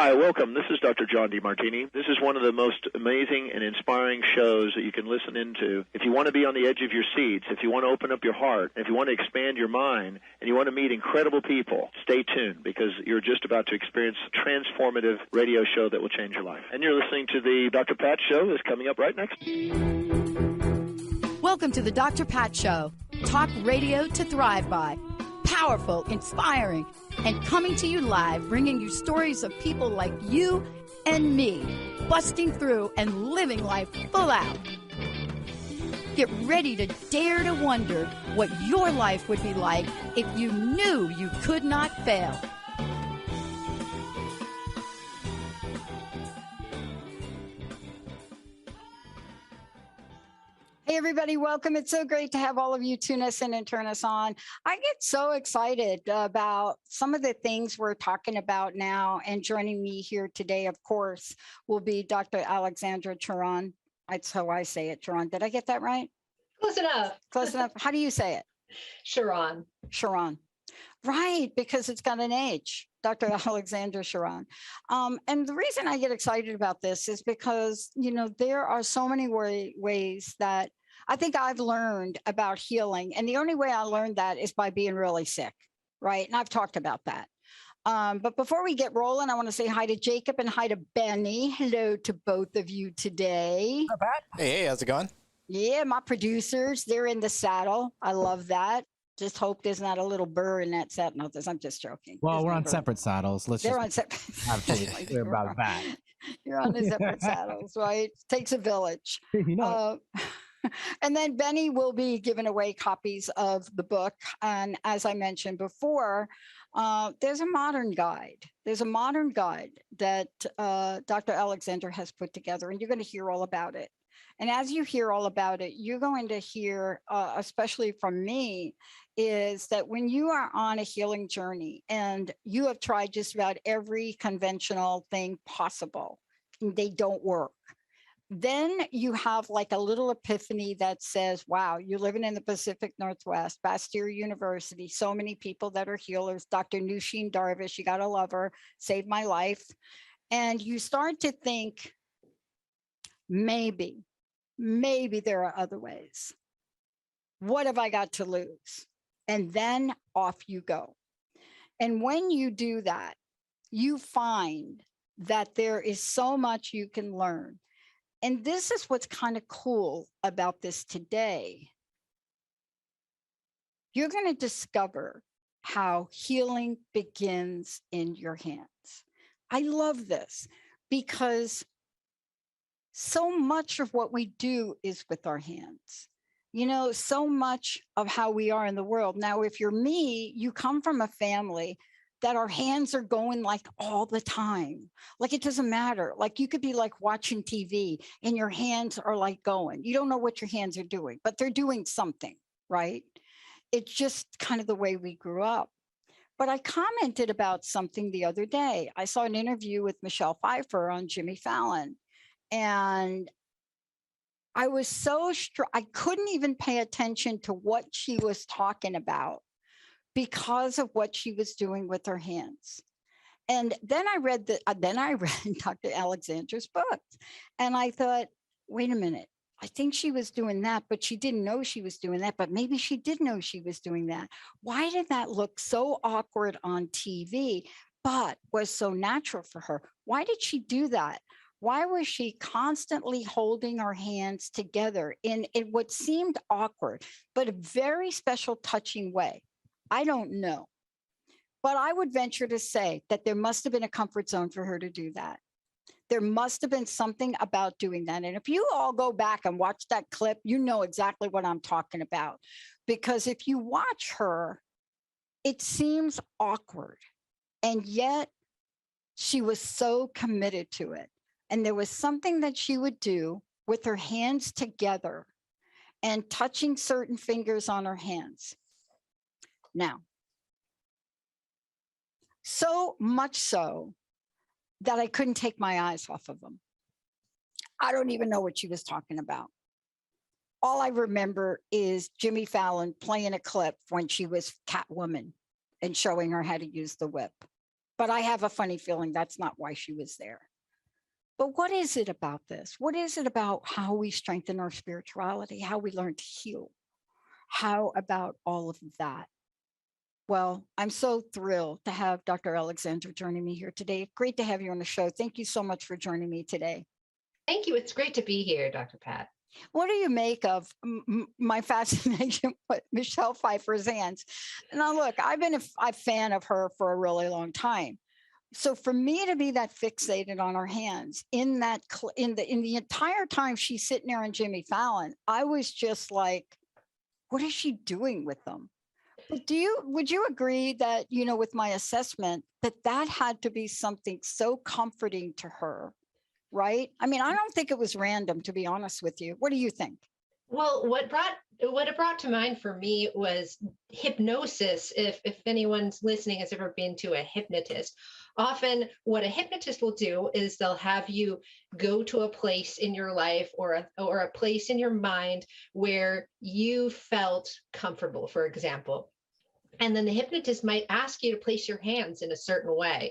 Hi, welcome. This is Dr. John DeMartini. This is one of the most amazing and inspiring shows that you can listen into. If you want to be on the edge of your seats, if you want to open up your heart, if you want to expand your mind, and you want to meet incredible people, stay tuned because you're just about to experience a transformative radio show that will change your life. And you're listening to the Dr. Pat Show that's coming up right next. Welcome to the Dr. Pat Show. Talk radio to thrive by. Powerful, inspiring, and coming to you live, bringing you stories of people like you and me, busting through and living life full out. Get ready to dare to wonder what your life would be like if you knew you could not fail. Hey, everybody, welcome. It's so great to have all of you tune us in and turn us on. I get so excited about some of the things we're talking about now. And joining me here today, of course, will be Dr. Alexandra Chauran. That's how I say it, Chauran. Did I get that right? Close enough. Close enough. How do you say it? Chauran. Chauran. Right, because it's got an H. Dr. Alexandra Chauran. And the reason I get excited about this is because, you know, there are so many ways that I think I've learned about healing. And the only way I learned that is by being really sick, right? And I've talked about that. But before we get rolling, I want to say hi to Jacob and hi to Benny. Hello to both of you today. Hi, Pat. Hey, how's it going? Yeah, my producers, they're in the saddle. I love that. Just hope there's not a little burr in that saddle. No, I'm just joking. Well, we're on separate saddles. They're on separate. Absolutely clear about that. You're on the separate saddles, right? Takes a village. You know. And then Benny will be giving away copies of the book. And as I mentioned before, there's a modern guide. There's a modern guide that Dr. Alexandra has put together, and you're going to hear all about it. And as you hear all about it, you're going to hear, especially from me, is that when you are on a healing journey and you have tried just about every conventional thing possible, and they don't work, then you have like a little epiphany that says, wow, you're living in the Pacific Northwest, Bastyr University, so many people that are healers, Dr. Nushin Darvish, you got to love her, saved my life. And you start to think, maybe there are other ways. What have I got to lose? And then off you go. And when you do that, you find that there is so much you can learn. And this is what's kind of cool about this today. You're going to discover how healing begins in your hands. I love this because so much of what we do is with our hands. You know, so much of how we are in the world. Now, if you're me, you come from a family that our hands are going like all the time. Like it doesn't matter. Like you could be like watching TV and your hands are like going. You don't know what your hands are doing, but they're doing something, right? It's just kind of the way we grew up. But I commented about something the other day. I saw an interview with Michelle Pfeiffer on Jimmy Fallon. And I was so I couldn't even pay attention to what she was talking about because of what she was doing with her hands. And then I read Dr. Alexandra's book, and I thought, wait a minute, I think she was doing that, but she didn't know she was doing that, but maybe she did know she was doing that. Why did that look so awkward on TV, but was so natural for her? Why did she do that? Why was she constantly holding her hands together in what seemed awkward, but a very special touching way? I don't know. But I would venture to say that there must have been a comfort zone for her to do that. There must have been something about doing that. And if you all go back and watch that clip, you know exactly what I'm talking about. Because if you watch her, it seems awkward. And yet she was so committed to it. And there was something that she would do with her hands together and touching certain fingers on her hands. Now, so much so that I couldn't take my eyes off of them. I don't even know what she was talking about. All I remember is Jimmy Fallon playing a clip when she was Catwoman and showing her how to use the whip. but I have a funny feeling that's not why she was there. But what is it about this? What is it about how we strengthen our spirituality, how we learn to heal? How about all of that? Well, I'm so thrilled to have Dr. Alexandra joining me here today. Great to have you on the show. Thank you so much for joining me today. Thank you. It's great to be here, Dr. Pat. What do you make of my fascination with Michelle Pfeiffer's hands? Now, look, I've been a fan of her for a really long time. So for me to be that fixated on her hands in the entire time she's sitting there on Jimmy Fallon, I was just like, what is she doing with them? But would you agree that, with my assessment, that had to be something so comforting to her, right? I mean, I don't think it was random, to be honest with you. What do you think? Well, what it brought to mind for me was hypnosis. If anyone's listening has ever been to a hypnotist, often what a hypnotist will do is they'll have you go to a place in your life or a place in your mind where you felt comfortable, for example. And then the hypnotist might ask you to place your hands in a certain way.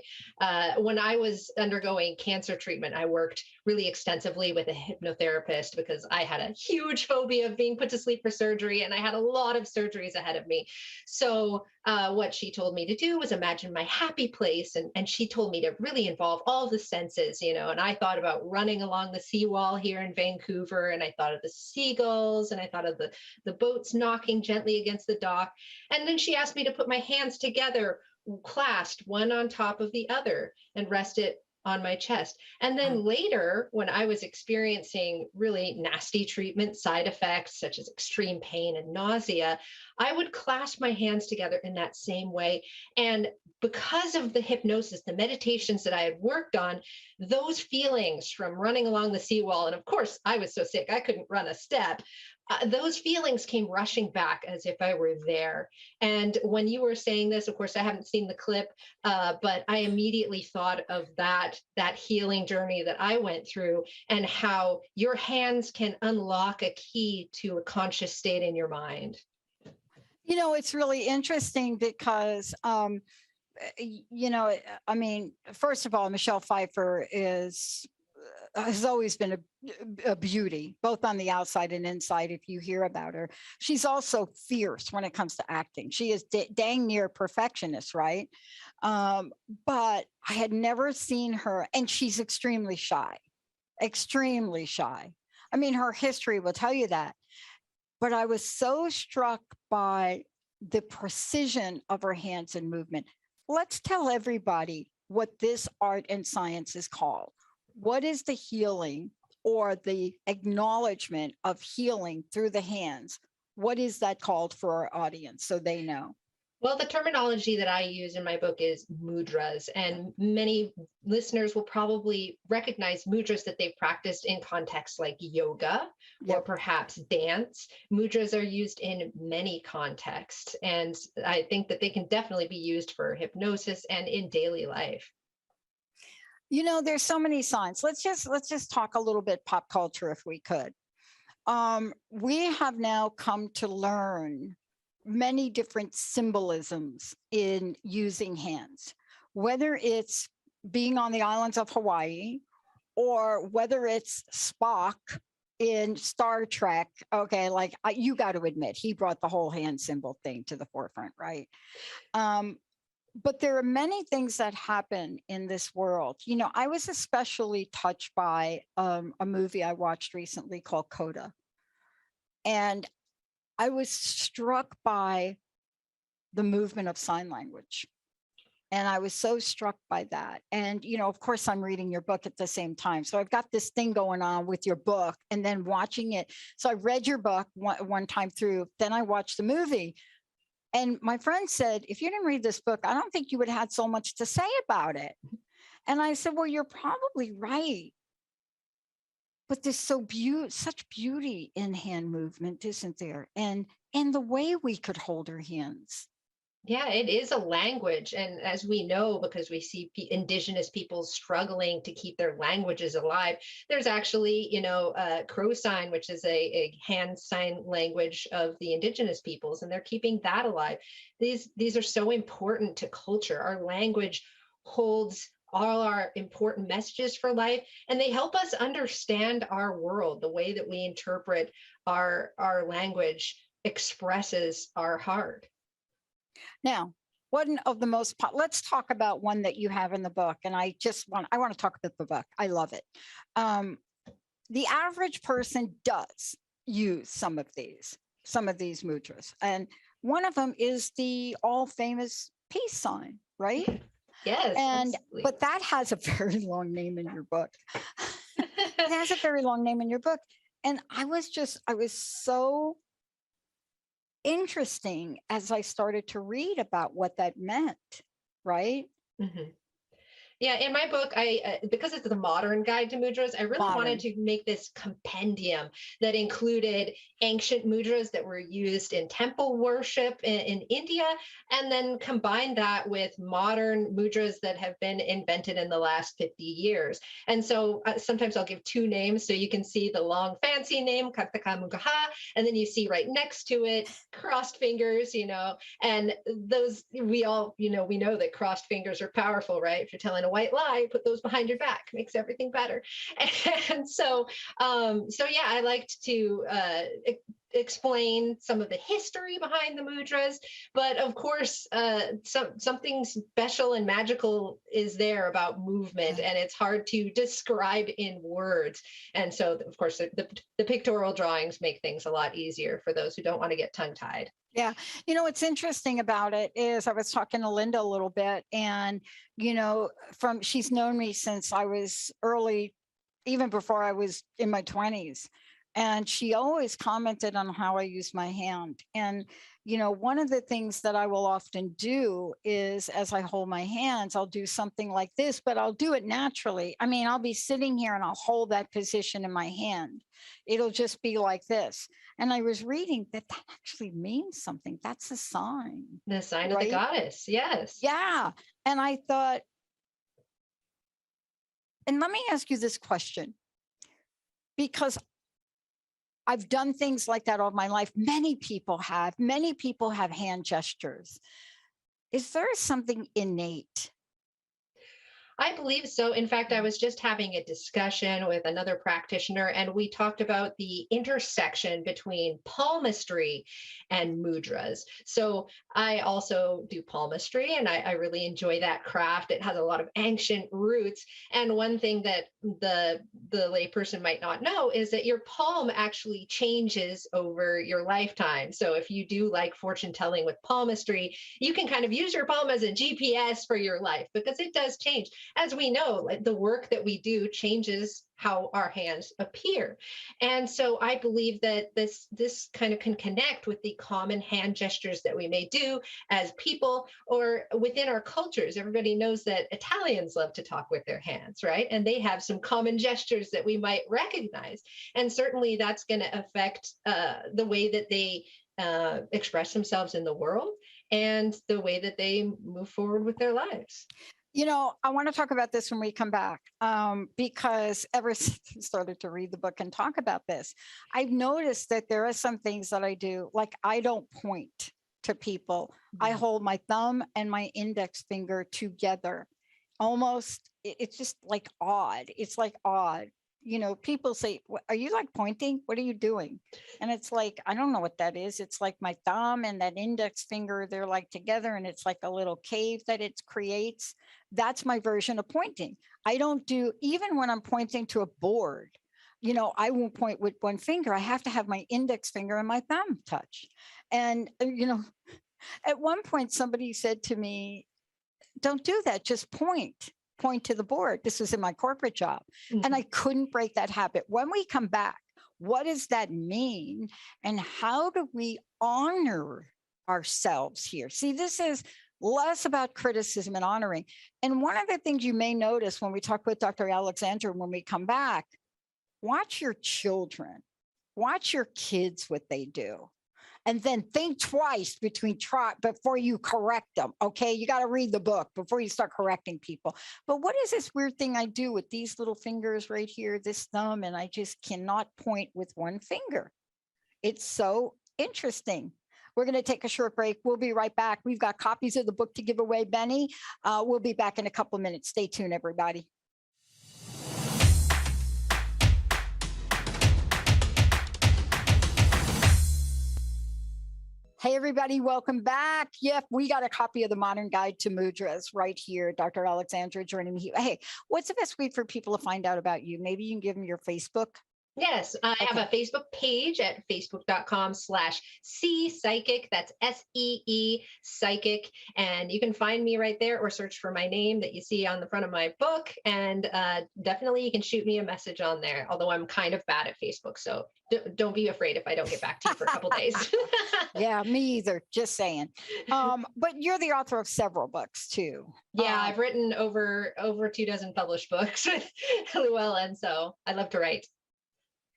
When I was undergoing cancer treatment, I worked really extensively with a hypnotherapist because I had a huge phobia of being put to sleep for surgery, and I had a lot of surgeries ahead of me. So what she told me to do was imagine my happy place, and she told me to really involve all the senses, and I thought about running along the seawall here in Vancouver, and I thought of the seagulls, and I thought of the boats knocking gently against the dock. And then she asked me to put my hands together, clasped one on top of the other, and rest it on my chest. And then later, when I was experiencing really nasty treatment side effects, such as extreme pain and nausea, I would clasp my hands together in that same way. And because of the hypnosis, the meditations that I had worked on, those feelings from running along the seawall, and of course, I was so sick, I couldn't run a step. Those feelings came rushing back as if I were there. And when you were saying this, of course, I haven't seen the clip, but I immediately thought of that healing journey that I went through and how your hands can unlock a key to a conscious state in your mind. It's really interesting because, I mean, first of all, Michelle Pfeiffer has always been a beauty, both on the outside and inside. If you hear about her, she's also fierce when it comes to acting. She is dang near perfectionist, right? But I had never seen her, and she's extremely shy. I mean, her history will tell you that. But I was so struck by the precision of her hands and movement. Let's tell everybody what this art and science is called. What is the healing or the acknowledgement of healing through the hands? What is that called for our audience so they know? Well, the terminology that I use in my book is mudras, and many listeners will probably recognize mudras that they've practiced in contexts like yoga or perhaps dance. Mudras are used in many contexts, and I think that they can definitely be used for hypnosis and in daily life. There's so many signs. Let's just talk a little bit pop culture if we could. We have now come to learn many different symbolisms in using hands, whether it's being on the islands of Hawaii or whether it's Spock in Star Trek. Okay, like you got to admit, he brought the whole hand symbol thing to the forefront, right? But there are many things that happen in this world. I was especially touched by a movie I watched recently called Coda. And I was struck by the movement of sign language. And I was so struck by that. And, of course, I'm reading your book at the same time. So I've got this thing going on with your book and then watching it. So I read your book one time through, then I watched the movie. And my friend said, if you didn't read this book, I don't think you would have had so much to say about it. And I said, well, you're probably right. But there's such beauty in hand movement, isn't there? And the way we could hold our hands. Yeah, it is a language. And as we know, because we see indigenous peoples struggling to keep their languages alive, there's actually, Crow sign, which is a hand sign language of the indigenous peoples, and they're keeping that alive. These are so important to culture. Our language holds all our important messages for life, and they help us understand our world. The way that we interpret our language expresses our heart. Now, one of the most, let's talk about one that you have in the book. And I want to talk about the book. I love it. The average person does use some of these mudras. And one of them is the all famous peace sign, right? Yes. And, absolutely. but that has a very long name in your book. It has a very long name in your book. And I was so interesting as I started to read about what that meant, right? Mm-hmm. Yeah, in my book, I because it's the modern guide to mudras, I really wanted to make this compendium that included ancient mudras that were used in temple worship in India, and then combine that with modern mudras that have been invented in the last 50 years. And so sometimes I'll give two names so you can see the long fancy name, Kataka Mugaha, and then you see right next to it, crossed fingers, and those, we all, we know that crossed fingers are powerful, right? If you're telling a white lie, put those behind your back, makes everything better. And so yeah, I liked to explain some of the history behind the mudras, but of course, something special and magical is there about movement, and it's hard to describe in words. And so, of course, the pictorial drawings make things a lot easier for those who don't want to get tongue-tied. Yeah. What's interesting about it is I was talking to Linda a little bit, and, she's known me since I was early, even before I was in my 20s. And she always commented on how I use my hand. And, one of the things that I will often do is, as I hold my hands, I'll do something like this, but I'll do it naturally. I mean, I'll be sitting here and I'll hold that position in my hand. It'll just be like this. And I was reading that actually means something. That's a sign. The sign right? of the goddess. Yes. Yeah. And I thought, and let me ask you this question, because I've done things like that all my life. Many people have hand gestures. Is there something innate? I believe so. In fact, I was just having a discussion with another practitioner, and we talked about the intersection between palmistry and mudras. So I also do palmistry, and I really enjoy that craft. It has a lot of ancient roots. And one thing that the layperson might not know is that your palm actually changes over your lifetime. So if you do like fortune telling with palmistry, you can kind of use your palm as a GPS for your life, because it does change. As we know, like, the work that we do changes how our hands appear. And so I believe that this kind of can connect with the common hand gestures that we may do as people or within our cultures. Everybody knows that Italians love to talk with their hands, right? And they have some common gestures that we might recognize. And certainly that's going to affect the way that they express themselves in the world and the way that they move forward with their lives. I want to talk about this when we come back, because ever since I started to read the book and talk about this, I've noticed that there are some things that I do, like I don't point to people. Mm-hmm. I hold my thumb and my index finger together. Almost, it's just like odd. It's like odd. People say, are you like pointing? What are you doing? And it's like, I don't know what that is. It's like my thumb and that index finger, they're like together, and it's like a little cave that it creates. That's my version of pointing. I don't do, even when I'm pointing to a board, I won't point with one finger. I have to have my index finger and my thumb touch. And, at one point somebody said to me, don't do that, just point to the board. This was in my corporate job. Mm-hmm. And I couldn't break that habit. When we come back, what does that mean? And how do we honor ourselves here? See, this is less about criticism and honoring. And one of the things you may notice when we talk with Dr. Alexandra, when we come back, watch your children, watch your kids, what they do. And then think twice before you correct them. Okay, you got to read the book before you start correcting people. But what is this weird thing I do with these little fingers right here, this thumb, and I just cannot point with one finger? It's so interesting. We're going to take a short break. We'll be right back. We've got copies of the book to give away, Benny. We'll be back in a couple of minutes. Stay tuned, everybody. Hey, everybody, welcome back. Yep, we got a copy of the Modern Guide to Mudras right here. Dr. Alexandra joining me. Hey, what's the best way for people to find out about you? Maybe you can give them your Facebook. Yes, I have a Facebook page at facebook.com/See Psychic. That's SEE Psychic. And you can find me right there or search for my name that you see on the front of my book. And definitely you can shoot me a message on there, although I'm kind of bad at Facebook. So don't be afraid if I don't get back to you for a couple days. Yeah, me either. Just saying. But you're the author of several books too. Yeah, I've written over 24 published books with Llewellyn. So I love to write.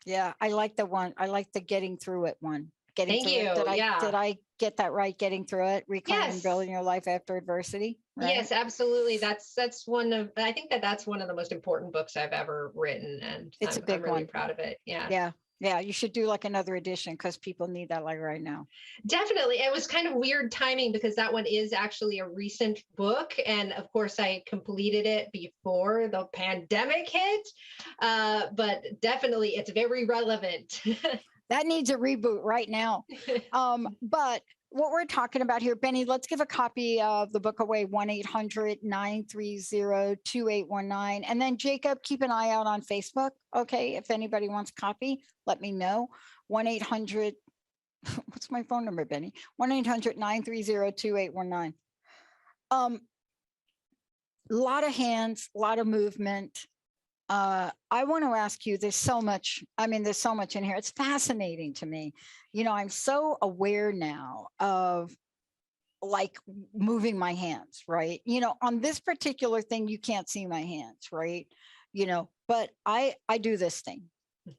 Yeah, I like the one. I like the getting through it one. Thank you. Did I get that right? Getting through it, reclaiming and Yes. building your life after adversity. Right? Yes, absolutely. That's one of, I think that's one of the most important books I've ever written, and It's a big I'm really one. proud of it. Yeah. Yeah. You should do like another edition because people need that like right now. Definitely. It was kind of weird timing because that one is actually a recent book. And of course, I completed it before the pandemic hit. But definitely, it's very relevant. That needs a reboot right now. But what we're talking about here, Benny, let's give a copy of the book away, 1-800-930-2819. And then Jacob, keep an eye out on Facebook. Okay, if anybody wants a copy, let me know. 1-800, what's my phone number, Benny? 1-800-930-2819. A lot of hands, a lot of movement. I want to ask you, there's so much in here. It's fascinating to me. I'm so aware now of like moving my hands, right? On this particular thing, you can't see my hands, right? But I do this thing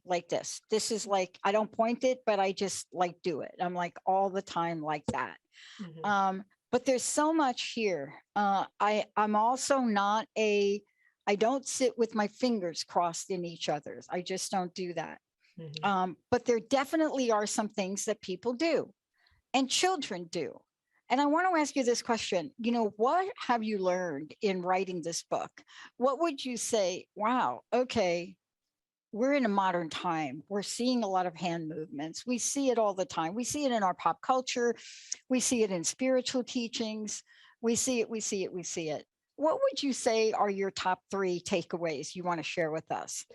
like this. This is like, I don't point it, but I just like do it. I'm like all the time like that. Mhm. But there's so much here. I'm also not I don't sit with my fingers crossed in each other's. I just don't do that. Mhm. But there definitely are some things that people do and children do. And I want to ask you this question. What have you learned in writing this book? What would you say? Wow, okay, we're in a modern time. We're seeing a lot of hand movements. We see it all the time. We see it in our pop culture. We see it in spiritual teachings. We see it. What would you say are your top 3 takeaways you want to share with us?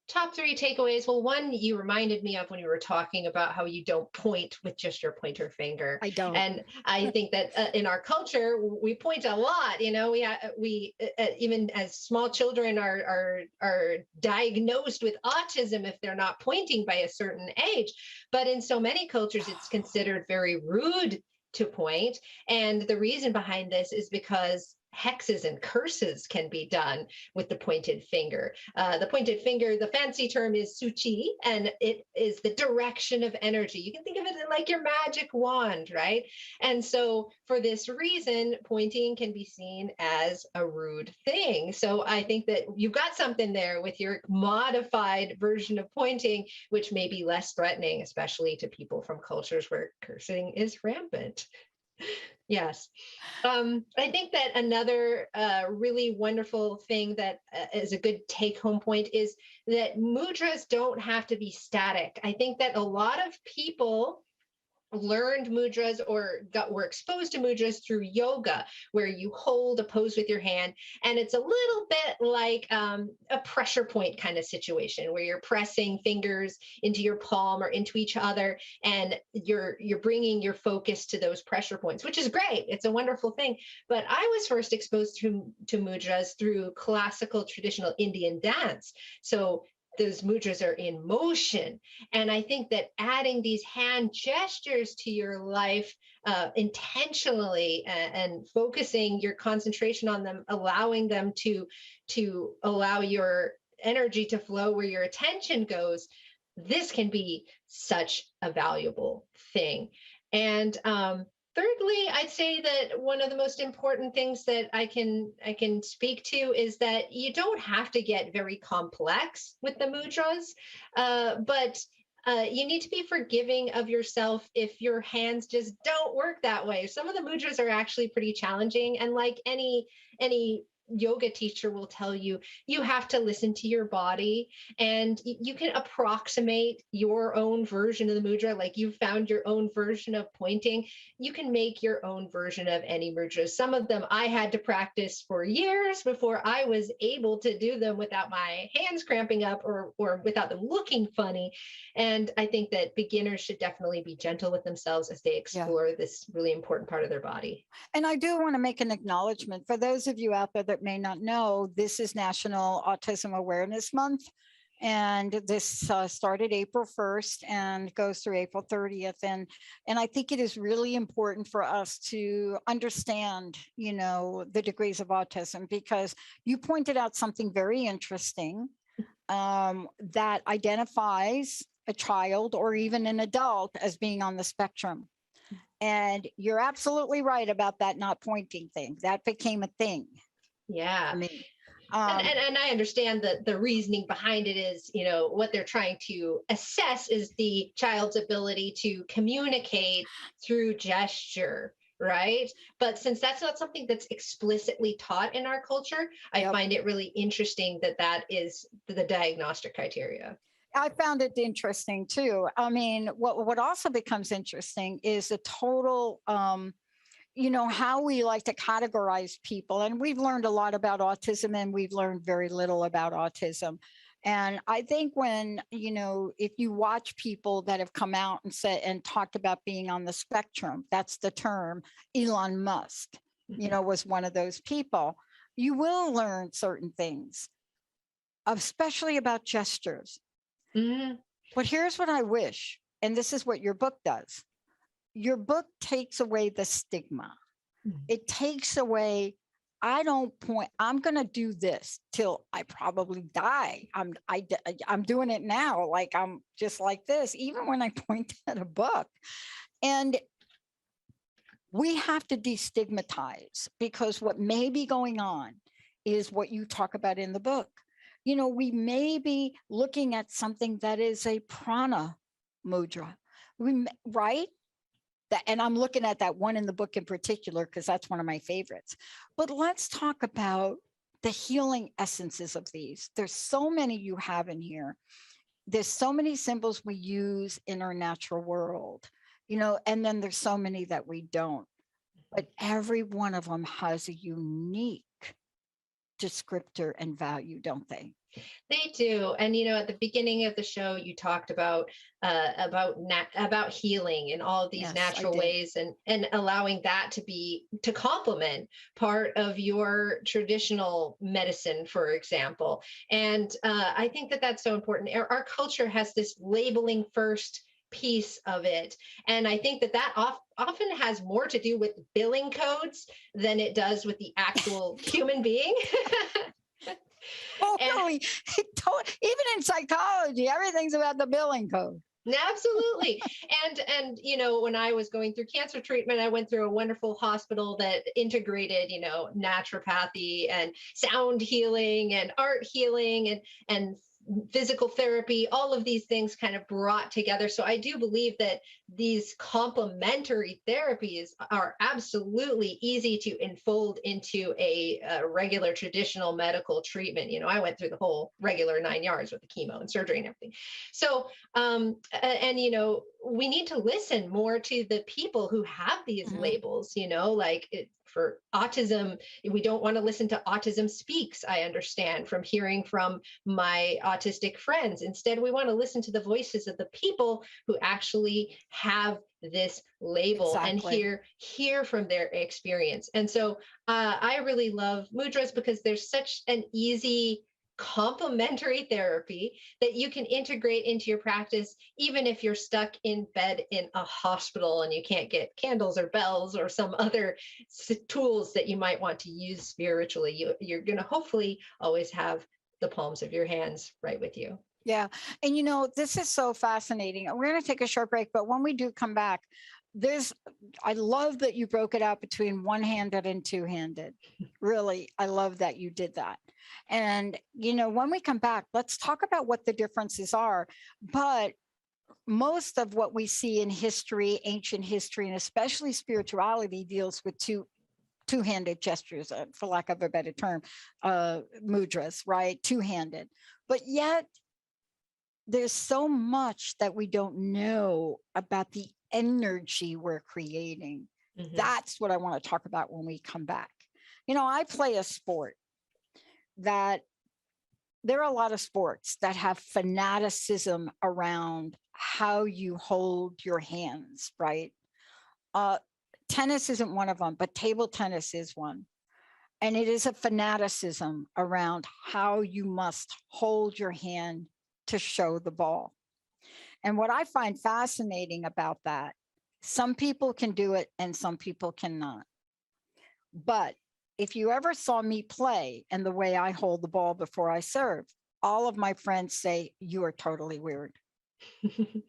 Top 3 takeaways. Well, one you reminded me of when you were talking about how you don't point with just your pointer finger. I don't. And I think that in our culture, we point a lot. We even as small children are diagnosed with autism if they're not pointing by a certain age. But in so many cultures, it's considered very rude to point. And the reason behind this is because hexes and curses can be done with the pointed finger. The pointed finger, the fancy term is suchi, and it is the direction of energy. You can think of it like your magic wand, right? And so for this reason, pointing can be seen as a rude thing. So I think that you've got something there with your modified version of pointing, which may be less threatening, especially to people from cultures where cursing is rampant. Yes. I think that another really wonderful thing that is a good take-home point is that mudras don't have to be static. I think that a lot of people learned mudras or were exposed to mudras through yoga, where you hold a pose with your hand, and it's a little bit like a pressure point kind of situation where you're pressing fingers into your palm or into each other, and you're bringing your focus to those pressure points, which is great. It's a wonderful thing. But I was first exposed to mudras through classical traditional Indian dance. So those mudras are in motion. And I think that adding these hand gestures to your life intentionally and focusing your concentration on them, allowing them to allow your energy to flow where your attention goes, this can be such a valuable thing. And thirdly, I'd say that one of the most important things that I can speak to is that you don't have to get very complex with the mudras, but you need to be forgiving of yourself if your hands just don't work that way. Some of the mudras are actually pretty challenging, and like any yoga teacher will tell you, you have to listen to your body, and you can approximate your own version of the mudra. Like you found your own version of pointing, you can make your own version of any mudra. Some of them I had to practice for years before I was able to do them without my hands cramping up or without them looking funny. And I think that beginners should definitely be gentle with themselves as they explore this really important part of their body. And I do want to make an acknowledgement for those of you out there that may not know, this is National Autism Awareness Month. And this started April 1st and goes through April 30th. And I think it is really important for us to understand, you know, the degrees of autism, because you pointed out something very interesting that identifies a child or even an adult as being on the spectrum. And you're absolutely right about that not pointing thing. That became a thing. Yeah. I mean, and I understand that the reasoning behind it is, you know, what they're trying to assess is the child's ability to communicate through gesture, right? But since that's not something that's explicitly taught in our culture, I find it really interesting that that is the diagnostic criteria. I found it interesting too. I mean, what also becomes interesting is the total, you know, how we like to categorize people. And we've learned a lot about autism, and we've learned very little about autism. And I think when, you know, if you watch people that have come out and said and talked about being on the spectrum, that's the term. Elon Musk, you know, was one of those people. You will learn certain things, especially about gestures. Mm-hmm. But here's what I wish, and this is what your book does. Your book takes away the stigma. Mm-hmm. It takes away, I don't point, I'm going to do this till I probably die. I'm doing it now. Like I'm just like this, even when I point at a book. And we have to destigmatize, because what may be going on is what you talk about in the book. You know, we may be looking at something that is a prana mudra, right? And I'm looking at that one in the book in particular, because that's one of my favorites. But let's talk about the healing essences of these. There's so many you have in here. There's so many symbols we use in our natural world, you know, and then there's so many that we don't. But every one of them has a unique descriptor and value, don't they? They do. And, you know, at the beginning of the show, you talked about healing in all of these natural ways, and allowing that to complement part of your traditional medicine, for example. And I think that that's so important. Our culture has this labeling first piece of it. And I think that often has more to do with billing codes than it does with the actual human being. Totally. Even in psychology, everything's about the billing code. Absolutely. And, you know, when I was going through cancer treatment, I went through a wonderful hospital that integrated, you know, naturopathy and sound healing and art healing and physical therapy, all of these things kind of brought together. So I do believe that these complementary therapies are absolutely easy to enfold into a regular traditional medical treatment. You know, I went through the whole regular 9 yards with the chemo and surgery and everything. So, and, you know, we need to listen more to the people who have these labels, you know, like for autism, we don't want to listen to Autism Speaks, I understand, from hearing from my autistic friends. Instead, we want to listen to the voices of the people who actually have this label and hear from their experience. And so I really love mudras because there's such an easy complementary therapy that you can integrate into your practice, even if you're stuck in bed in a hospital and you can't get candles or bells or some other tools that you might want to use spiritually. You're going to hopefully always have the palms of your hands right with you. Yeah. And, you know, this is so fascinating. We're going to take a short break, but when we do come back, I love that you broke it out between one-handed and two-handed. Really, I love that you did that. And, you know, when we come back, let's talk about what the differences are. But most of what we see in history, ancient history, and especially spirituality deals with two-handed gestures, for lack of a better term, mudras, right? Two-handed. But yet there's so much that we don't know about the energy we're creating. Mhm. That's what I want to talk about when we come back. You know, I play a sport that there are a lot of sports that have fanaticism around how you hold your hands, right? Tennis isn't one of them, but table tennis is one. And it is a fanaticism around how you must hold your hand to show the ball. And what I find fascinating about that, some people can do it and some people cannot. But if you ever saw me play and the way I hold the ball before I serve, all of my friends say, you are totally weird.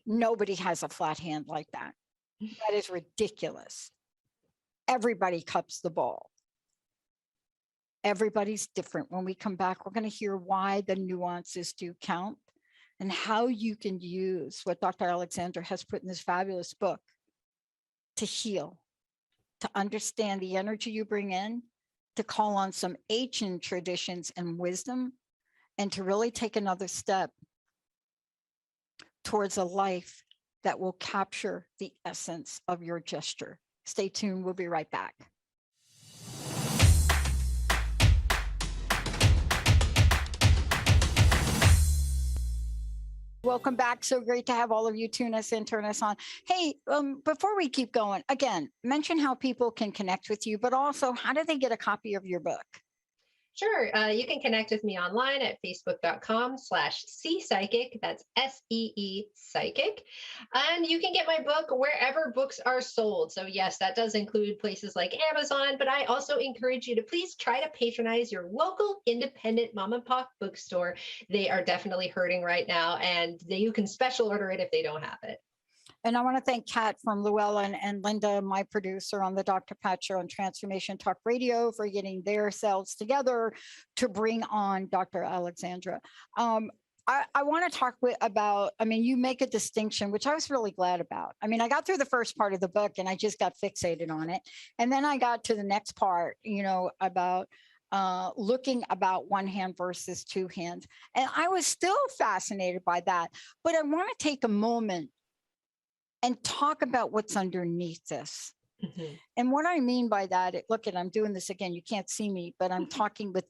Nobody has a flat hand like that. That is ridiculous. Everybody cups the ball. Everybody's different. When we come back, we're going to hear why the nuances do count and how you can use what Dr. Alexandra has put in this fabulous book to heal, to understand the energy you bring in, to call on some ancient traditions and wisdom, and to really take another step towards a life that will capture the essence of your gesture. Stay tuned. We'll be right back. Welcome back. So great to have all of you tune us in, turn us on. Hey, before we keep going, again, mention how people can connect with you, but also how do they get a copy of your book? Sure. You can connect with me online at facebook.com/seepsychic. That's SEE psychic. And you can get my book wherever books are sold. So yes, that does include places like Amazon, but I also encourage you to please try to patronize your local independent mom and pop bookstore. They are definitely hurting right now, and you can special order it if they don't have it. And I want to thank Kat from Llewellyn and Linda, my producer on the Dr. Pat Show on Transformation Talk Radio, for getting their selves together to bring on Dr. Alexandra. I want to talk about, I mean, you make a distinction, which I was really glad about. I mean, I got through the first part of the book and I just got fixated on it. And then I got to the next part, you know, about looking about one hand versus two hands. And I was still fascinated by that. But I want to take a moment and talk about what's underneath this. Mm-hmm. And what I mean by that, look, I'm doing this again. You can't see me, but I'm talking with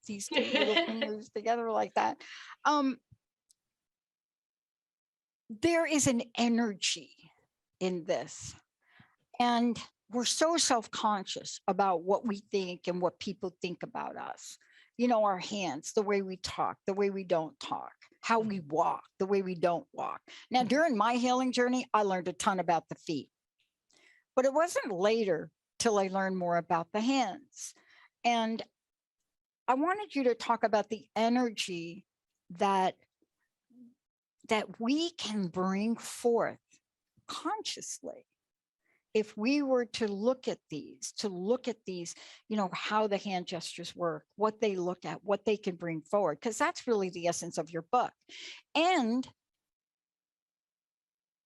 these two little fingers together like that. There is an energy in this. And we're so self-conscious about what we think and what people think about us. You know, our hands, the way we talk, the way we don't talk, how we walk, the way we don't walk. Now, during my healing journey, I learned a ton about the feet, but it wasn't later till I learned more about the hands. And I wanted you to talk about the energy that we can bring forth consciously. If we were to look at these, you know, how the hand gestures work, what they look at, what they can bring forward, because that's really the essence of your book. And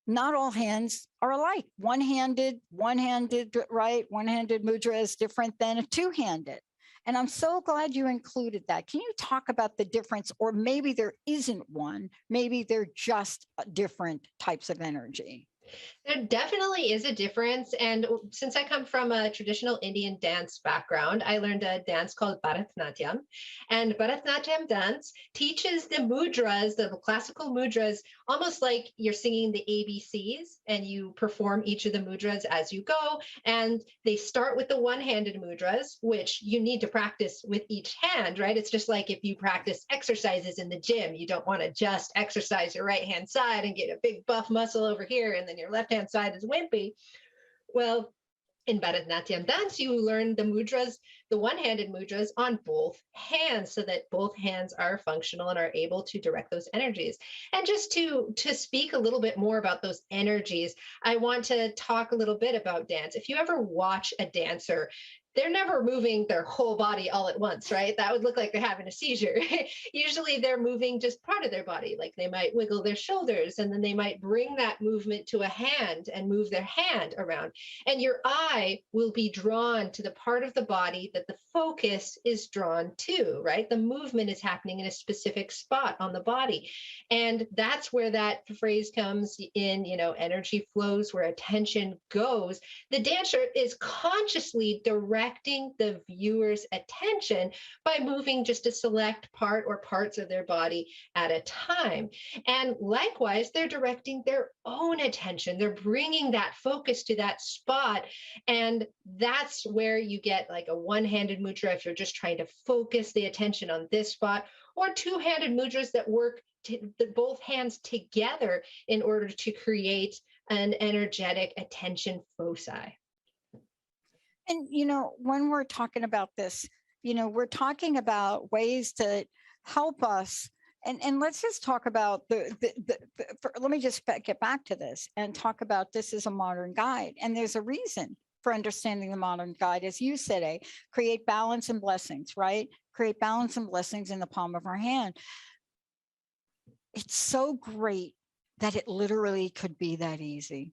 not all hands are alike. One-handed, right? One-handed mudra is different than a two-handed. And I'm so glad you included that. Can you talk about the difference? Or maybe there isn't one, maybe they're just different types of energy. There definitely is a difference. And since I come from a traditional Indian dance background, I learned a dance called Bharatanatyam. And Bharatanatyam dance teaches the mudras, the classical mudras, almost like you're singing the ABCs and you perform each of the mudras as you go. And they start with the one-handed mudras, which you need to practice with each hand, right? It's just like if you practice exercises in the gym, you don't want to just exercise your right-hand side and get a big buff muscle over here and then your left-hand side is wimpy. Well, in Bharatanatyam dance, you learn the mudras, the one-handed mudras on both hands so that both hands are functional and are able to direct those energies. And just to speak a little bit more about those energies, I want to talk a little bit about dance. If you ever watch a dancer, they're never moving their whole body all at once, right? That would look like they're having a seizure. Usually they're moving just part of their body. Like they might wiggle their shoulders, and then they might bring that movement to a hand and move their hand around. And your eye will be drawn to the part of the body that the focus is drawn to, right? The movement is happening in a specific spot on the body. And that's where that phrase comes in, energy flows where attention goes. The dancer is consciously directing the viewer's attention by moving just a select part or parts of their body at a time. And likewise, they're directing their own attention. They're bringing that focus to that spot. And that's where you get like a one-handed mudra if you're just trying to focus the attention on this spot, or two-handed mudras that work both hands together in order to create an energetic attention foci. And, when we're talking about this, we're talking about ways to help us. And let's just talk about let me just get back to this and talk about this as a modern guide. And there's a reason for understanding the modern guide. As you said, create balance and blessings, right? Create balance and blessings in the palm of our hand. It's so great that it literally could be that easy.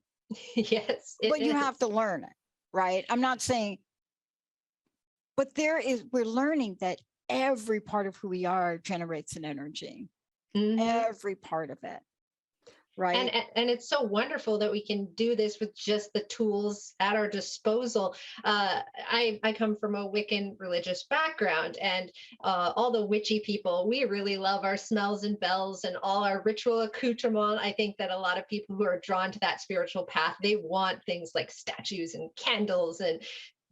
Yes. But you have to learn it, right? I'm not saying, but we're learning that every part of who we are generates an energy. Mm-hmm. Every part of it. Right. And it's so wonderful that we can do this with just the tools at our disposal. I come from a Wiccan religious background, and all the witchy people, we really love our smells and bells and all our ritual accoutrement. I think that a lot of people who are drawn to that spiritual path, they want things like statues and candles and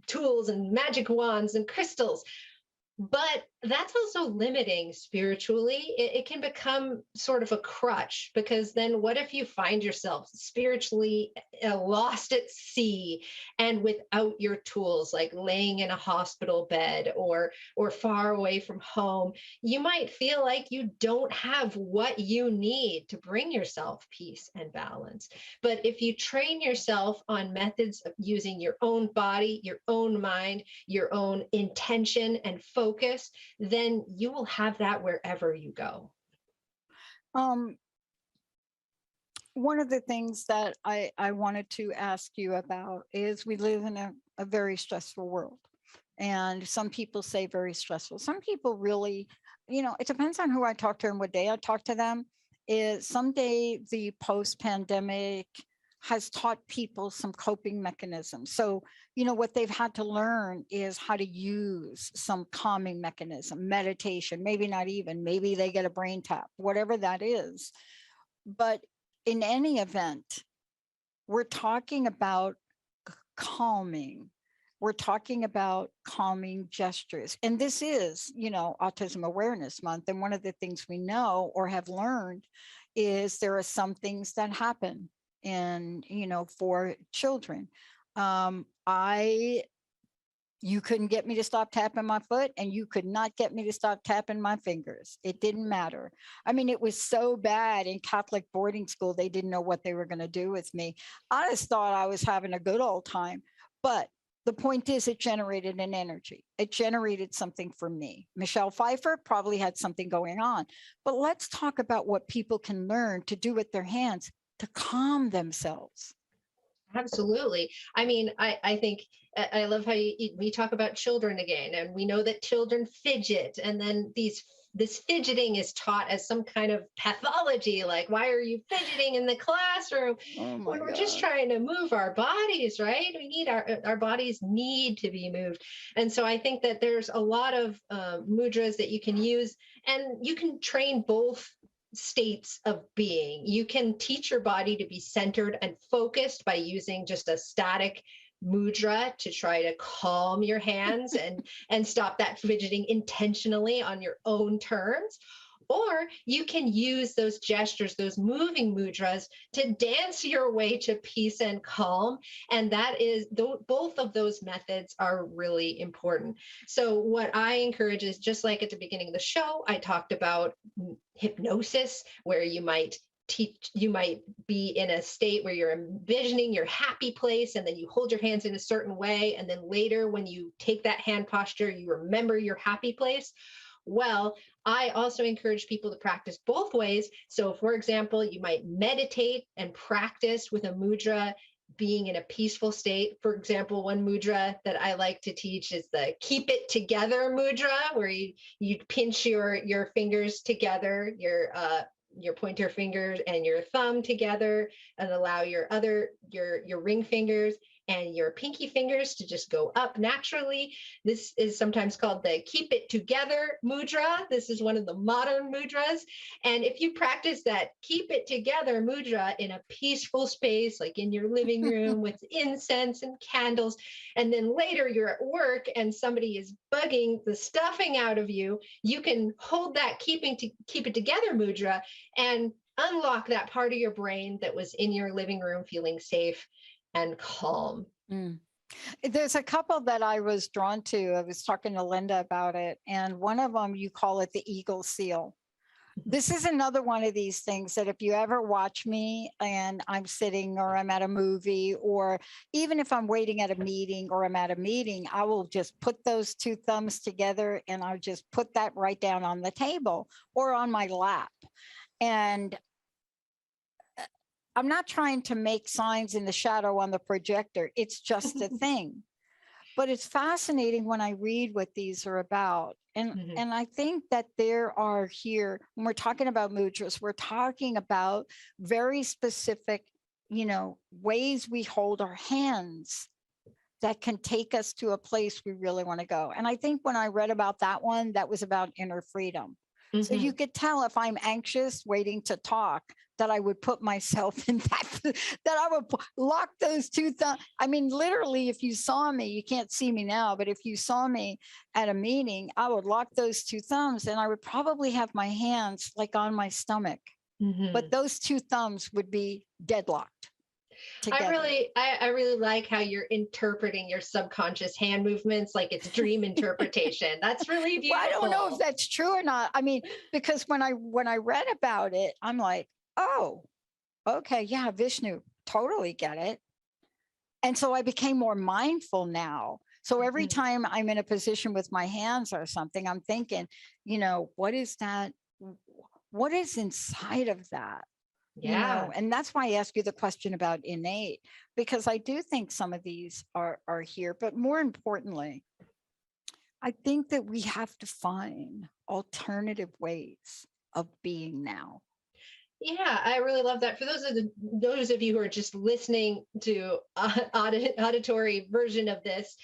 tools and magic wands and crystals. But that's also limiting spiritually. It can become sort of a crutch, because then what if you find yourself spiritually lost at sea and without your tools, like laying in a hospital bed or far away from home? You might feel like you don't have what you need to bring yourself peace and balance. But if you train yourself on methods of using your own body, your own mind, your own intention and focus, then you will have that wherever you go. One of the things that I wanted to ask you about is we live in a very stressful world. And some people say very stressful. Some people really, it depends on who I talk to and what day I talk to them. Is someday the post-pandemic has taught people some coping mechanisms. So, what they've had to learn is how to use some calming mechanism, meditation, maybe not even, maybe they get a brain tap, whatever that is. But in any event, we're talking about calming. We're talking about calming gestures. And this is, Autism Awareness Month. And one of the things we know or have learned is there are some things that happen for children. You couldn't get me to stop tapping my foot, and you could not get me to stop tapping my fingers. It didn't matter. I mean, it was so bad in Catholic boarding school, they didn't know what they were going to do with me. I just thought I was having a good old time. But the point is, it generated an energy. It generated something for me. Michelle Pfeiffer probably had something going on. But let's talk about what people can learn to do with their hands to calm themselves. Absolutely. I mean, I think I love how we talk about children again, and we know that children fidget, and then this fidgeting is taught as some kind of pathology. Like, why are you fidgeting in the classroom? When we're just trying to move our bodies, right? We need our bodies need to be moved. And so I think that there's a lot of mudras that you can use, and you can train both states of being. You can teach your body to be centered and focused by using just a static mudra to try to calm your hands and stop that fidgeting intentionally on your own terms. Or you can use those gestures, those moving mudras, to dance your way to peace and calm. And that is, both of those methods are really important. So what I encourage is, just like at the beginning of the show, I talked about hypnosis, where you might you might be in a state where you're envisioning your happy place, and then you hold your hands in a certain way, and then later when you take that hand posture, you remember your happy place. Well, I also encourage people to practice both ways. So for example, you might meditate and practice with a mudra being in a peaceful state. For example, one mudra that I like to teach is the keep it together mudra, where you pinch your fingers together, your pointer fingers and your thumb together, and allow your ring fingers and your pinky fingers to just go up naturally. This is sometimes called the keep it together mudra. This is one of the modern mudras. And if you practice that keep it together mudra in a peaceful space, like in your living room with incense and candles, and then later you're at work and somebody is bugging the stuffing out of you, you can hold that keep it together mudra and unlock that part of your brain that was in your living room feeling safe and calm. There's a couple that I was drawn to. I was talking to Linda about it, and one of them, you call it the eagle seal. This is another one of these things that if you ever watch me and I'm sitting or I'm at a movie, or even if I'm waiting at a meeting or I'm at a meeting, I will just put those two thumbs together and I'll just put that right down on the table or on my lap. And I'm not trying to make signs in the shadow on the projector. It's just a thing. But it's fascinating when I read what these are about. And I think that there are here, when we're talking about mudras, we're talking about very specific, ways we hold our hands that can take us to a place we really want to go. And I think when I read about that one, that was about inner freedom. So you could tell if I'm anxious waiting to talk, that I would put myself in that I would lock those two thumbs. I mean, literally, if you saw me, you can't see me now, but if you saw me at a meeting, I would lock those two thumbs and I would probably have my hands like on my stomach, but those two thumbs would be deadlocked together. I really like how you're interpreting your subconscious hand movements like it's dream interpretation. That's really beautiful. Well, I don't know if that's true or not. I mean, because when I read about it, I'm like, oh, okay, yeah, Vishnu, totally get it. And so I became more mindful now. So every time I'm in a position with my hands or something, I'm thinking, what is that? What is inside of that? Yeah. And that's why I ask you the question about innate, because I do think some of these are here, but more importantly, I think that we have to find alternative ways of being now. Yeah, I really love that. For those of you who are just listening to auditory version of this,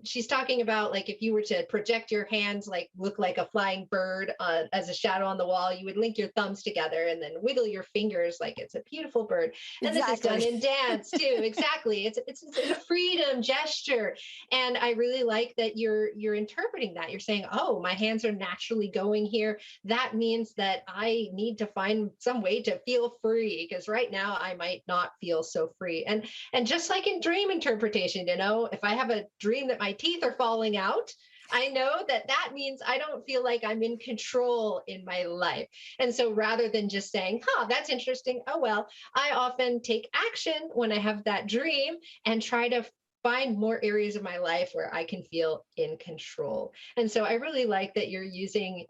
she's talking about like if you were to project your hands, like look like a flying bird as a shadow on the wall, you would link your thumbs together and then wiggle your fingers like it's a beautiful bird. And This is done in dance too. Exactly. It's a freedom gesture. And I really like that you're interpreting that. You're saying, oh, my hands are naturally going here. That means that I need to find some way to feel free, because right now I might not feel so free. And just like in dream interpretation, if I have a dream that my teeth are falling out, I know that means I don't feel like I'm in control in my life. And so rather than just saying, that's interesting, oh well, I often take action when I have that dream and try to find more areas of my life where I can feel in control. And so I really like that you're using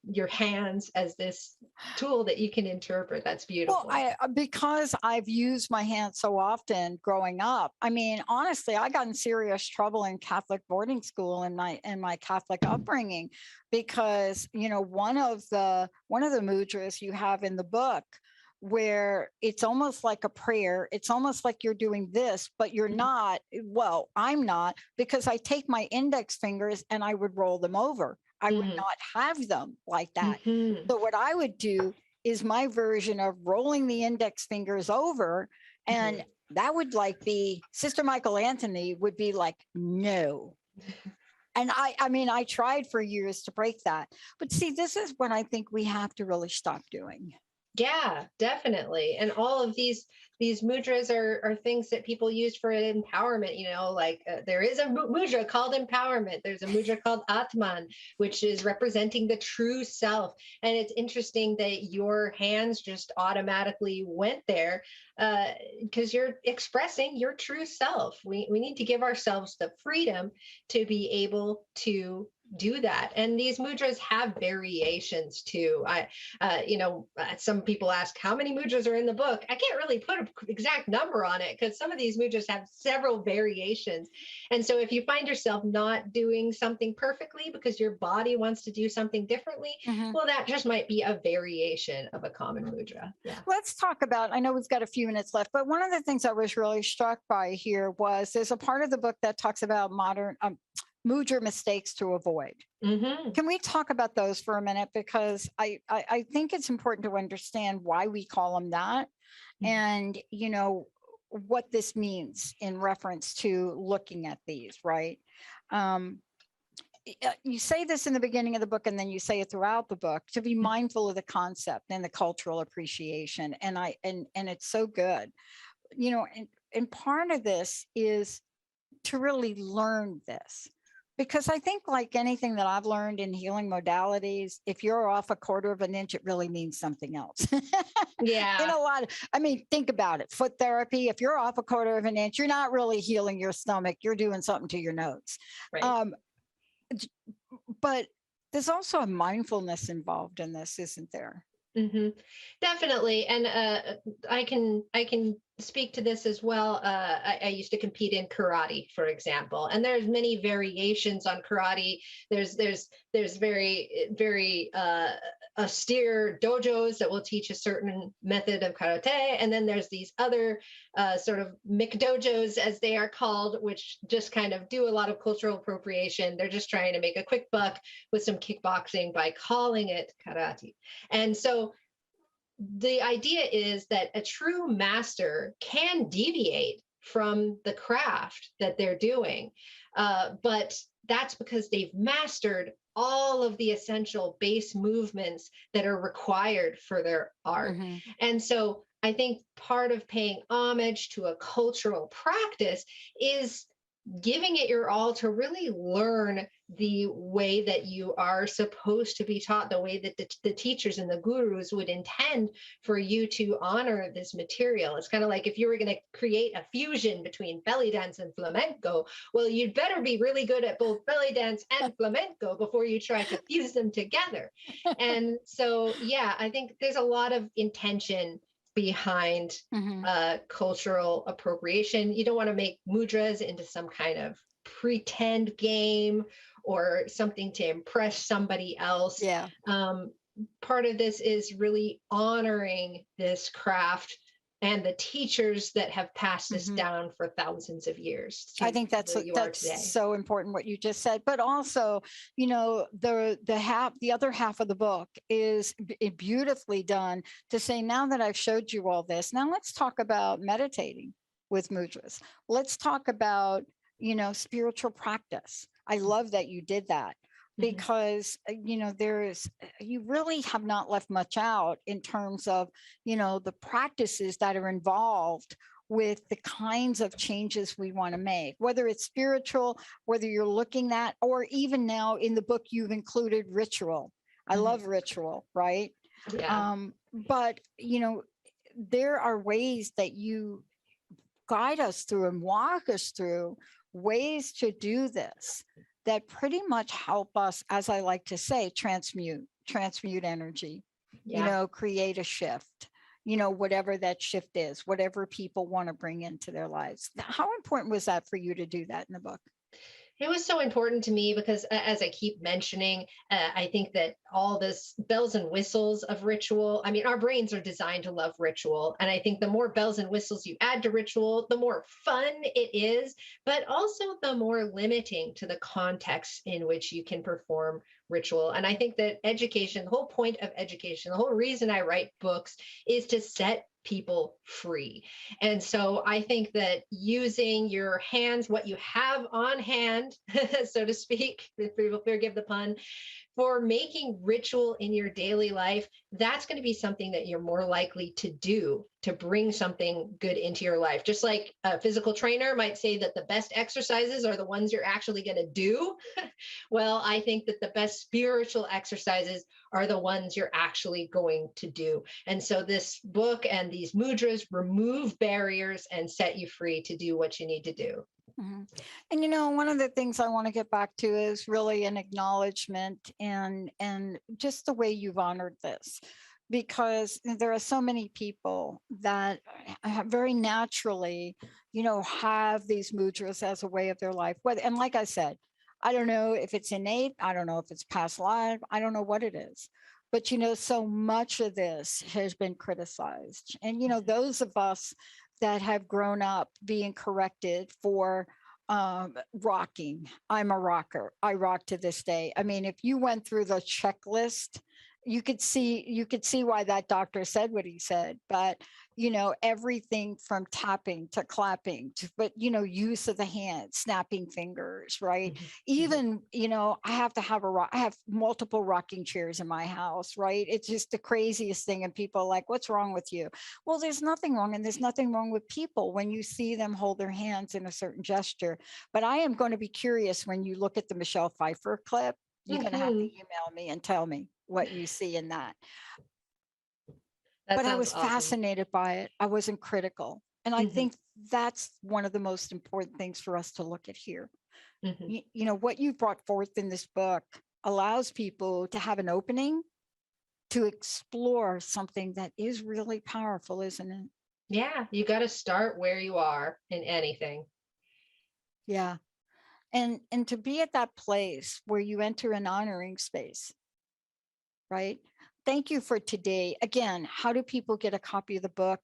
your hands as this tool that you can interpret. That's beautiful. Well, because I've used my hands so often growing up. I mean, honestly, I got in serious trouble in Catholic boarding school in my Catholic upbringing, because one of the mudras you have in the book, where it's almost like a prayer. It's almost like you're doing this, but you're not. Well, I'm not, because I take my index fingers and I would roll them over. I would not have them like that. So what I would do is my version of rolling the index fingers over, and that would be Sister Michael Anthony would be like, no. And I mean, I tried for years to break that. But see, this is what I think we have to really stop doing. Yeah, definitely. And all of these these mudras are things that people use for empowerment. Like there is a mudra called empowerment. There's a mudra called Atman, which is representing the true self. And it's interesting that your hands just automatically went there because you're expressing your true self. We need to give ourselves the freedom to be able to do that. And these mudras have variations too. Some people ask how many mudras are in the book. I can't really put an exact number on it because some of these mudras have several variations. And so if you find yourself not doing something perfectly because your body wants to do something differently, well, that just might be a variation of a common mudra. Yeah. Let's talk about, I know we've got a few minutes left, but one of the things I was really struck by here was there's a part of the book that talks about modern mudra mistakes to avoid. Can we talk about those for a minute? Because I think it's important to understand why we call them that and, what this means in reference to looking at these, right? You say this in the beginning of the book and then you say it throughout the book to be mindful of the concept and the cultural appreciation. And it's so good, and part of this is to really learn this. Because I think like anything that I've learned in healing modalities, if you're off a quarter of an inch, it really means something else. Yeah. Think about it. Foot therapy, if you're off a quarter of an inch, you're not really healing your stomach. You're doing something to your nose. Right. But there's also a mindfulness involved in this, isn't there? Definitely. And I can speak to this as well. I used to compete in karate, for example, and there's many variations on karate. There's very, very austere dojos that will teach a certain method of karate. And then there's these other sort of McDojos, as they are called, which just kind of do a lot of cultural appropriation. They're just trying to make a quick buck with some kickboxing by calling it karate. And so the idea is that a true master can deviate from the craft that they're doing, but that's because they've mastered all of the essential base movements that are required for their art. And so I think part of paying homage to a cultural practice is giving it your all to really learn the way that you are supposed to be taught, the way that the teachers and the gurus would intend for you to honor this material. It's kind of like if you were going to create a fusion between belly dance and flamenco, well, you'd better be really good at both belly dance and flamenco before you try to fuse them together. And so, yeah, I think there's a lot of intention behind cultural appropriation. You don't want to make mudras into some kind of pretend game or something to impress somebody else. Yeah. Part of this is really honoring this craft and the teachers that have passed this down for thousands of years. I think that's so important what you just said. But also, the other half of the book is beautifully done to say, now that I've showed you all this, now let's talk about meditating with mudras. Let's talk about, spiritual practice. I love that you did that. Because, you really have not left much out in terms of, the practices that are involved with the kinds of changes we want to make, whether it's spiritual, whether you're looking at, or even now in the book, you've included ritual. I love ritual, right? Yeah. But, there are ways that you guide us through and walk us through ways to do this that pretty much help us, as I like to say, transmute energy, create a shift, whatever that shift is, whatever people want to bring into their lives. How important was that for you to do that in the book? It was so important to me because, as I keep mentioning, I think that all this bells and whistles of ritual, our brains are designed to love ritual. And I think the more bells and whistles you add to ritual, the more fun it is, but also the more limiting to the context in which you can perform ritual. And I think that education, the whole point of education, the whole reason I write books is to set people free. And so I think that using your hands, what you have on hand, so to speak, if people forgive the pun, for making ritual in your daily life that's going to be something that you're more likely to do to bring something good into your life. Just like a physical trainer might say that the best exercises are the ones you're actually going to do. Well, I think that the best spiritual exercises are the ones you're actually going to do. And so this book and these mudras remove barriers and set you free to do what you need to do. Mhm. And one of the things I want to get back to is really an acknowledgement and just the way you've honored this, because there are so many people that very naturally, have these mudras as a way of their life. And like I said, I don't know if it's innate, I don't know if it's past life, I don't know what it is. But so much of this has been criticized. And those of us that have grown up being corrected for rocking. I'm a rocker. I rock to this day. I mean, if you went through the checklist, you could see why that doctor said what he said. But everything from tapping to clapping to, but use of the hand, snapping fingers, right? Mm-hmm. Even I have to have I have multiple rocking chairs in my house, right? It's just the craziest thing, and people are like, what's wrong with you? Well, there's nothing wrong, and there's nothing wrong with people when you see them hold their hands in a certain gesture. But I am going to be curious when you look at the Michelle Pfeiffer clip. You're going to have to email me and tell me what you see in that. But I was awesome. fascinated by it. I wasn't critical. And I think that's one of the most important things for us to look at here. What you brought forth in this book allows people to have an opening to explore something that is really powerful, isn't it? Yeah, you got to start where you are in anything. Yeah. And to be at that place where you enter an honoring space, right? Thank you for today. Again, how do people get a copy of the book?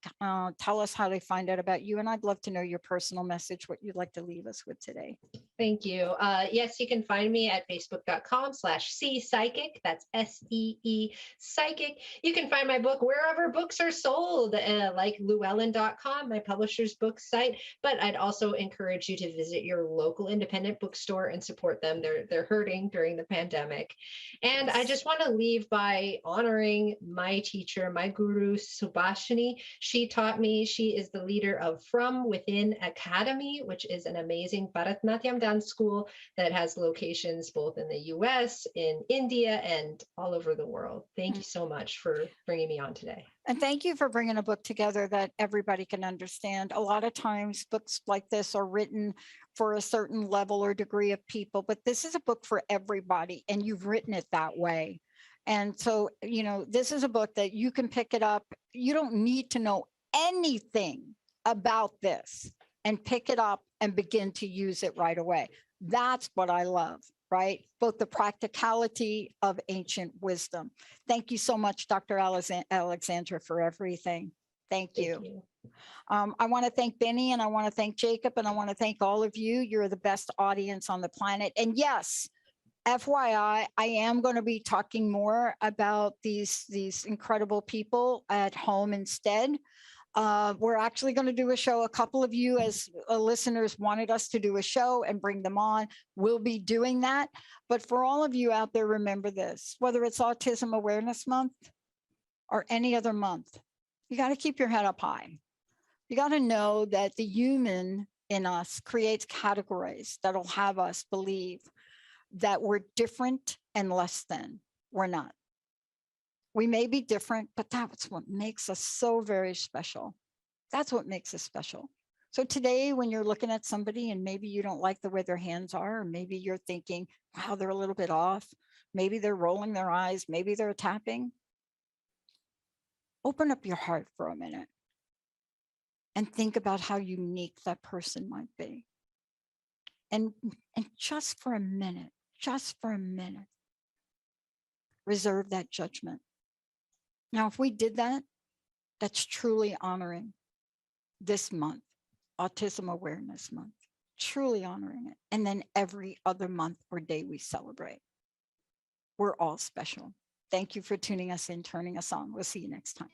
Tell us how they find out about you. And I'd love to know your personal message, what you'd like to leave us with today. Thank you. Yes, you can find me at facebook.com/see-psychic. That's SEE psychic. You can find my book wherever books are sold, like llewellyn.com, my publisher's book site. But I'd also encourage you to visit your local independent bookstore and support them. They're hurting during the pandemic. And I just want to leave by honoring my teacher, my guru, Subhashini. She taught me, she is the leader of From Within Academy, which is an amazing Bharatanatyam dance school that has locations both in the US, in India, and all over the world. Thank you so much for bringing me on today. And thank you for bringing a book together that everybody can understand. A lot of times books like this are written for a certain level or degree of people, but this is a book for everybody, and you've written it that way. And so, this is a book that you can pick it up. You don't need to know anything about this and pick it up and begin to use it right away. That's what I love, right? Both the practicality of ancient wisdom. Thank you so much, Dr. Alexandra, for everything. Thank you. I want to thank Benny, and I want to thank Jacob, and I want to thank all of you. You're the best audience on the planet. And yes, FYI, I am going to be talking more about these incredible people at home instead. We're actually going to do a show. A couple of you as listeners wanted us to do a show and bring them on. We'll be doing that. But for all of you out there, remember this, whether it's Autism Awareness Month or any other month, you got to keep your head up high. You got to know that the human in us creates categories that'll have us believe that we're different and less than. We're not. We may be different, but that's what makes us so very special. That's what makes us special. So today, when you're looking at somebody and maybe you don't like the way their hands are, or maybe you're thinking, wow, they're a little bit off. Maybe they're rolling their eyes. Maybe they're tapping. Open up your heart for a minute and think about how unique that person might be. And just for a minute, reserve that judgment. Now, if we did that, that's truly honoring this month, Autism Awareness Month, truly honoring it. And then every other month or day we celebrate. We're all special. Thank you for tuning us in, turning us on. We'll see you next time.